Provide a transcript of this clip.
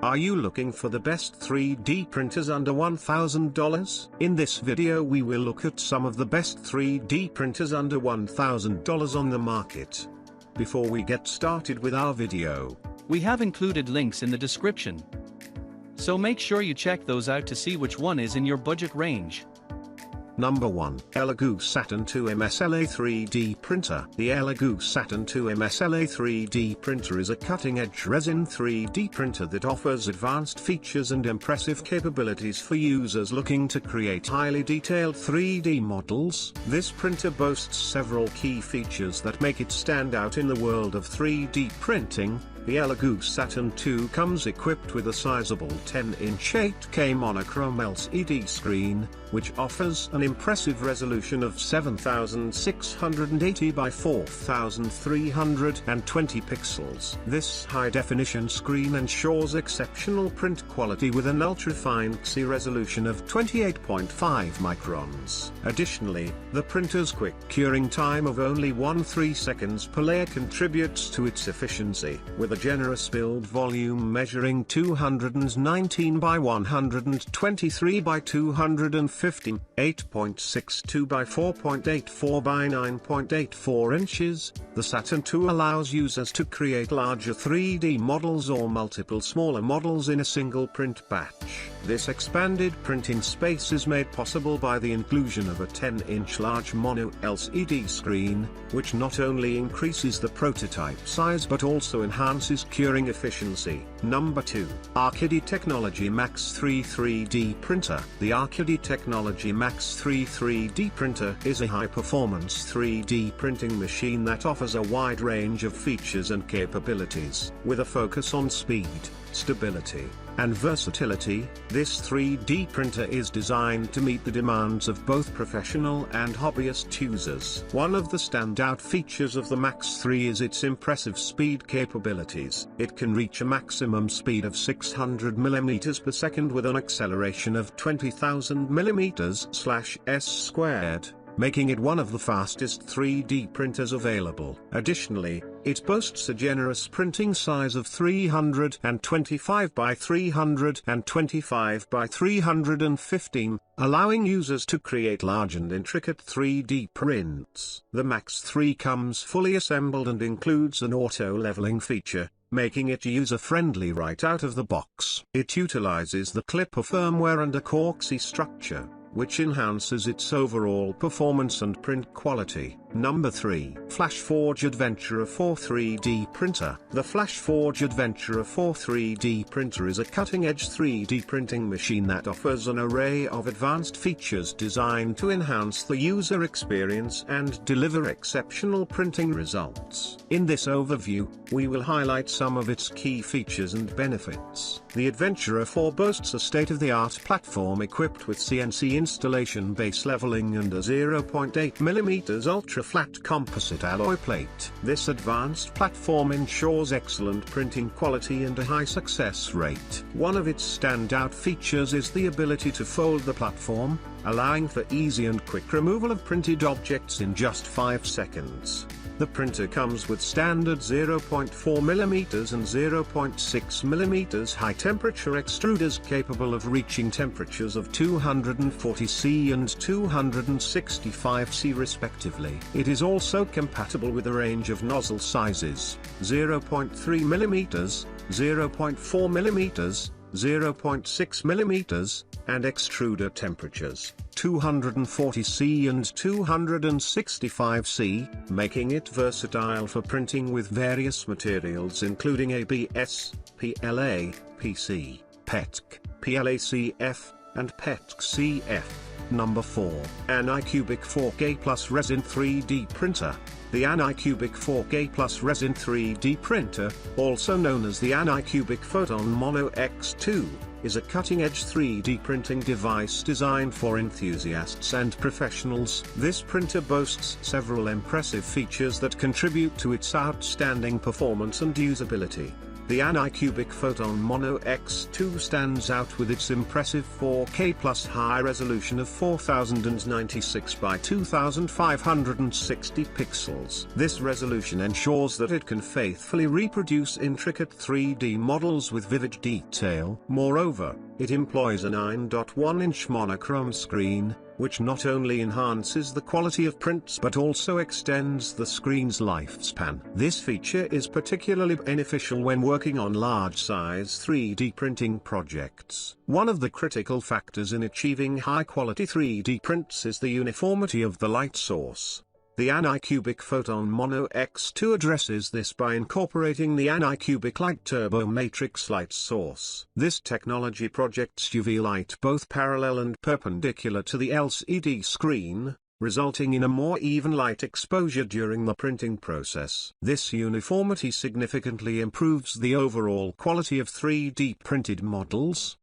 Are you looking for the best 3D printers under $1,000? In this video we will look at some of the best 3D printers under $1,000 on the market. Before we get started with our video, we have included links in the description, so make sure you check those out to see which one is in your budget range. Number 1. ELEGOO Saturn 2 MSLA 3D Printer. The ELEGOO Saturn 2 MSLA 3D Printer is a cutting-edge resin 3D printer that offers advanced features and impressive capabilities for users looking to create highly detailed 3D models. This printer boasts several key features that make it stand out in the world of 3D printing. The ELEGOO Saturn 2 comes equipped with a sizable 10-inch 8K monochrome LCD screen, which offers an impressive resolution of 7680 by 4320 pixels. This high-definition screen ensures exceptional print quality with an ultra-fine XI resolution of 28.5 microns. Additionally, the printer's quick curing time of only 13 seconds per layer contributes to its efficiency, with a generous build volume measuring 219 by 123 by 250, 8.62 by 4.84 by 9.84 inches. The Saturn 2 allows users to create larger 3D models or multiple smaller models in a single print batch. This expanded printing space is made possible by the inclusion of a 10-inch large mono LCD screen, which not only increases the prototype size but also enhances curing efficiency. Number 2. QIDI Technology Max 3 3D Printer. The QIDI Technology Max 3 3D Printer is a high-performance 3D printing machine that offers a wide range of features and capabilities. With a focus on speed, stability, and versatility, this 3D printer is designed to meet the demands of both professional and hobbyist users. One of the standout features of the Max 3 is its impressive speed capabilities. It can reach a maximum speed of 600 mm per second with an acceleration of 20,000 mm/s², making it one of the fastest 3D printers available. Additionally, it boasts a generous printing size of 325 by 325 by 315, allowing users to create large and intricate 3D prints. The Max 3 comes fully assembled and includes an auto-leveling feature, making it user-friendly right out of the box. It utilizes the Clipper firmware and a core XI structure, which enhances its overall performance and print quality. Number 3. FLASHFORGE Adventurer 4 3D Printer. The FLASHFORGE Adventurer 4 3D Printer is a cutting-edge 3D printing machine that offers an array of advanced features designed to enhance the user experience and deliver exceptional printing results. In this overview, we will highlight some of its key features and benefits. The Adventurer 4 boasts a state-of-the-art platform equipped with CNC installation base leveling and a 0.8 mm ultra-flat composite alloy plate. This advanced platform ensures excellent printing quality and a high success rate. One of its standout features is the ability to fold the platform, allowing for easy and quick removal of printed objects in just 5 seconds. The printer comes with standard 0.4 mm and 0.6 mm high-temperature extruders capable of reaching temperatures of 240 C and 265 C respectively. It is also compatible with a range of nozzle sizes: 0.3 mm, 0.4 mm, 0.6 mm, and extruder temperatures, 240 C and 265 C, making it versatile for printing with various materials including ABS, PLA, PC, PETC, PLACF, and PETC-CF. Number 4. ANYCUBIC 4K Plus Resin 3D Printer. The ANYCUBIC 4K Plus Resin 3D Printer, also known as the ANYCUBIC Photon Mono X2, is a cutting-edge 3D printing device designed for enthusiasts and professionals. This printer boasts several impressive features that contribute to its outstanding performance and usability. The ANYCUBIC Photon Mono X2 stands out with its impressive 4K plus high resolution of 4096 by 2560 pixels. This resolution ensures that it can faithfully reproduce intricate 3D models with vivid detail. Moreover, it employs a 9.1-inch monochrome screen, which not only enhances the quality of prints but also extends the screen's lifespan. This feature is particularly beneficial when working on large-size 3D printing projects. One of the critical factors in achieving high-quality 3D prints is the uniformity of the light source. The ANYCUBIC Photon Mono X2 addresses this by incorporating the ANYCUBIC Light Turbo Matrix light source. This technology projects UV light both parallel and perpendicular to the LCD screen, resulting in a more even light exposure during the printing process. This uniformity significantly improves the overall quality of 3D printed models,